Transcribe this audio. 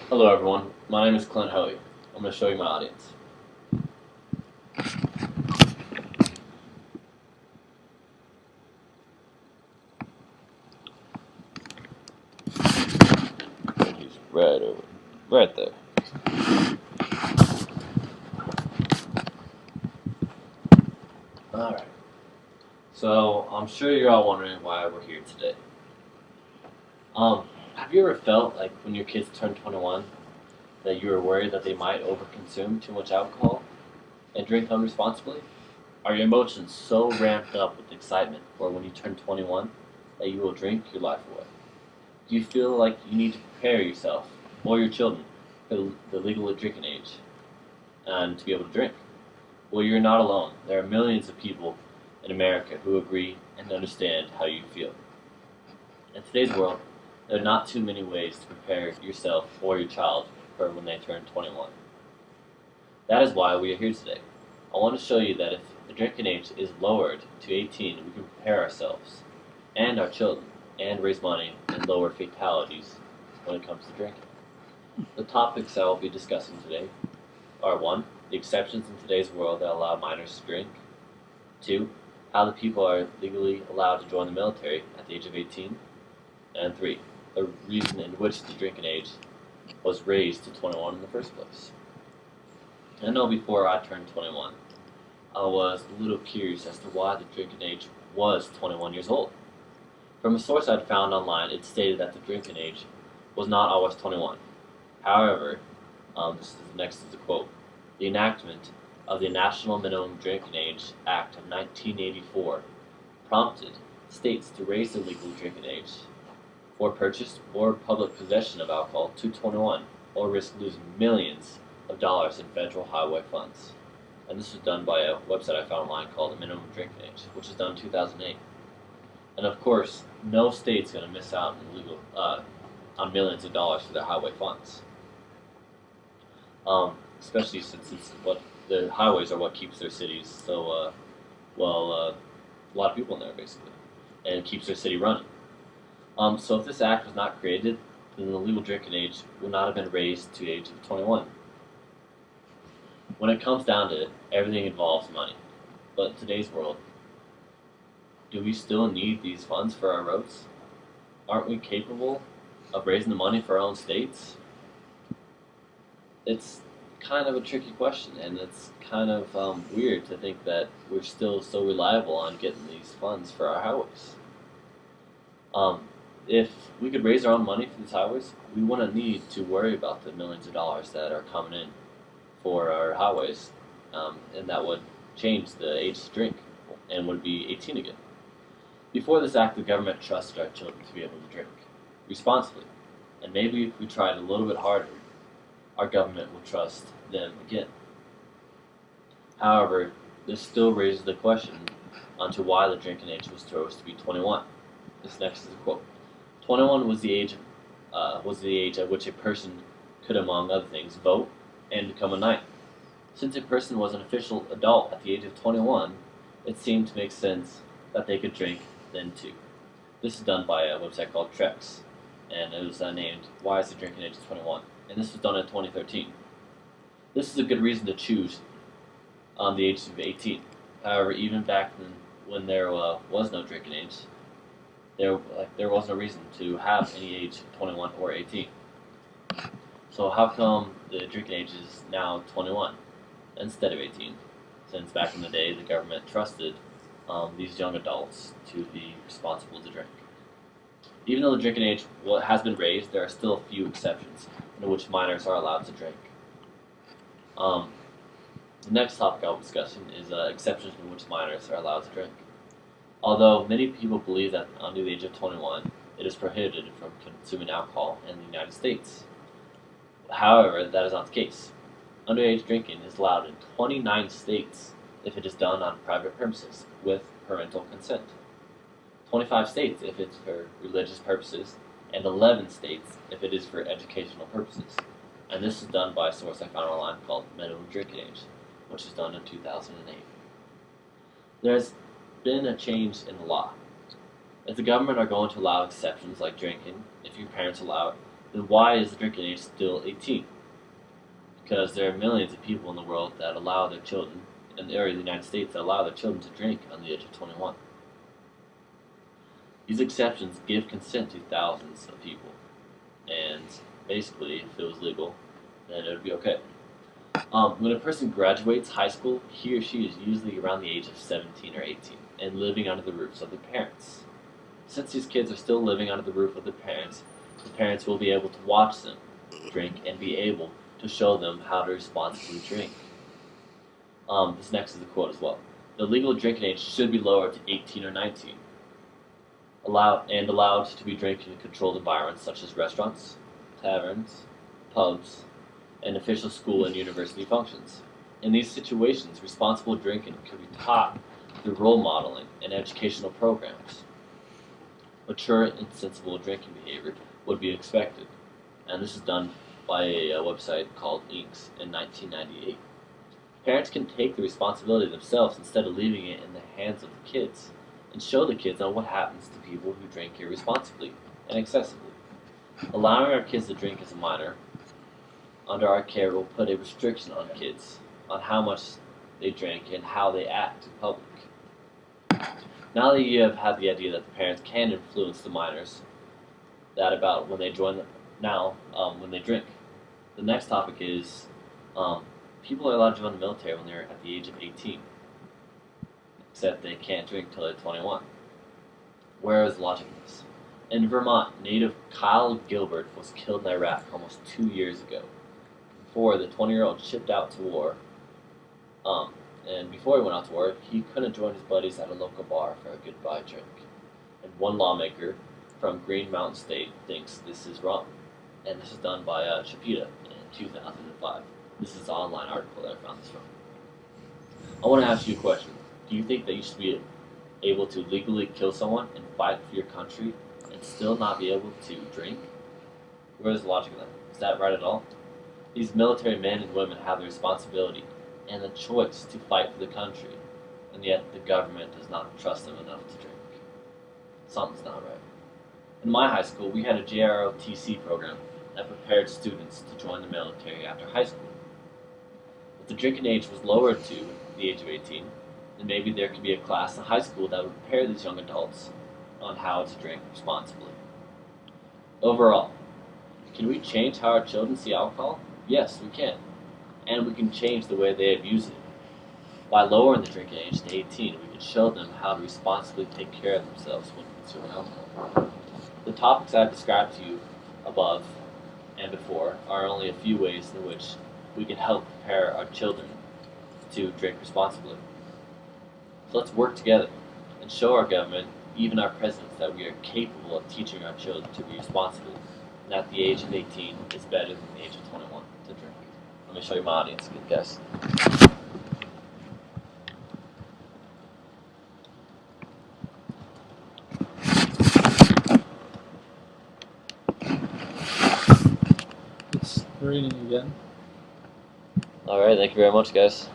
Hello everyone, my name is Clint Hoey. I'm going to show you my audience. He's right over, right there. Alright, so I'm sure you're all wondering why we're here today. Have you ever felt like when your kids turn 21 that you were worried that they might overconsume too much alcohol and drink unresponsibly? Are your emotions so ramped up with excitement for when you turn 21 that you will drink your life away? Do you feel like you need to prepare yourself or your children for the legal drinking age and to be able to drink? Well, you're not alone. There are millions of people in America who agree and understand how you feel. In today's world, there are not too many ways to prepare yourself or your child for when they turn 21. That is why we are here today. I want to show you that if the drinking age is lowered to 18, we can prepare ourselves and our children and raise money and lower fatalities when it comes to drinking. The topics I will be discussing today are 1. The exceptions in today's world that allow minors to drink. 2. How the people are legally allowed to join the military at the age of 18. And 3. The reason in which the drinking age was raised to 21 in the first place. I know before I turned 21, I was a little curious as to why the drinking age was 21 years old. From a source I'd found online, it stated that the drinking age was not always 21. However, next is a quote. The enactment of the National Minimum Drinking Age Act of 1984 prompted states to raise the legal drinking age for purchase or public possession of alcohol to 21, or risk losing millions of dollars in federal highway funds. And this was done by a website I found online called the Minimum Drinking Age, which was done in 2008. And of course, no state's going to miss out on millions of dollars for their highway funds. Especially since the highways are what keeps their cities so a lot of people in there basically, and it keeps their city running. So if this act was not created, then the legal drinking age would not have been raised to the age of 21. When it comes down to it, everything involves money. But in today's world, do we still need these funds for our roads? Aren't we capable of raising the money for our own states? It's kind of a tricky question, and it's kind of weird to think that we're still so reliable on getting these funds for our highways. If we could raise our own money for these highways, we wouldn't need to worry about the millions of dollars that are coming in for our highways, and that would change the age to drink and would be 18 again. Before this act, the government trusted our children to be able to drink responsibly, and maybe if we tried a little bit harder, our government will trust them again. However, this still raises the question onto why the drinking age was supposed to be 21. This next is a quote. 21 was the age at which a person could, among other things, vote and become a knight. Since a person was an official adult at the age of 21, it seemed to make sense that they could drink then too. This is done by a website called Trex, and it was named Why is the Drinking Age 21? And this was done in 2013. This is a good reason to choose the age of 18. However, even back then, when there was no drinking age, there was no reason to have any age 21 or 18. So how come the drinking age is now 21 instead of 18? Since back in the day, the government trusted these young adults to be responsible to drink. Even though the drinking age has been raised, there are still a few exceptions in which minors are allowed to drink. The next topic I'll be discussing is exceptions in which minors are allowed to drink. Although many people believe that under the age of 21, it is prohibited from consuming alcohol in the United States. However, that is not the case. Underage drinking is allowed in 29 states if it is done on private premises with parental consent, 25 states if it's for religious purposes, and 11 states if it is for educational purposes. And this is done by a source I found online called Minimum Drinking Age, which is done in 2008. There's been a change in the law. If the government are going to allow exceptions like drinking, if your parents allow it, then why is the drinking age still 18? Because there are millions of people in the world that allow their children, in the area of the United States, that allow their children to drink under the age of 21. These exceptions give consent to thousands of people, and basically, if it was legal, then it would be okay. When a person graduates high school, he or she is usually around the age of 17 or 18 and living under the roofs of their parents. Since these kids are still living under the roof of their parents, the parents will be able to watch them drink and be able to show them how to responsibly drink. This next is a quote as well. The legal drinking age should be lowered to 18 or 19, allowed to be drinking in controlled environments such as restaurants, taverns, pubs, and official school and university functions. In these situations, responsible drinking could be taught through role modeling and educational programs. Mature and sensible drinking behavior would be expected, and this is done by a website called Inks in 1998. Parents can take the responsibility themselves instead of leaving it in the hands of the kids, and show the kids on what happens to people who drink irresponsibly and excessively. Allowing our kids to drink as a minor under our care will put a restriction on kids on how much they drink and how they act in public. Now that you have had the idea that the parents can influence the minors, that about when they when they drink. The next topic is people are allowed to join the military when they're at the age of 18, except they can't drink till they're 21. Where is the logic in this? In Vermont, native Kyle Gilbert was killed in Iraq almost 2 years ago. Before the 20-year-old shipped out to war, and before he went out to war, he couldn't join his buddies at a local bar for a goodbye drink. And one lawmaker from Green Mountain State thinks this is wrong. And this is done by Chapita in 2005. This is an online article that I found this from. I want to ask you a question. Do you think that you should be able to legally kill someone and fight for your country and still not be able to drink? Where's the logic of that? Is that right at all? These military men and women have the responsibility and the choice to fight for the country, and yet the government does not trust them enough to drink. Something's not right. In my high school, we had a JROTC program that prepared students to join the military after high school. If the drinking age was lowered to the age of 18, then maybe there could be a class in high school that would prepare these young adults on how to drink responsibly. Overall, can we change how our children see alcohol? Yes, we can. And we can change the way they abuse it. By lowering the drinking age to 18, we can show them how to responsibly take care of themselves when consuming alcohol. The topics I've described to you above and before are only a few ways in which we can help prepare our children to drink responsibly. So let's work together and show our government, even our presidents, that we are capable of teaching our children to be responsible, and that the age of 18 is better than the age of 21 to drink. Let me show you my audience again, guys. It's raining again. Alright, thank you very much, guys.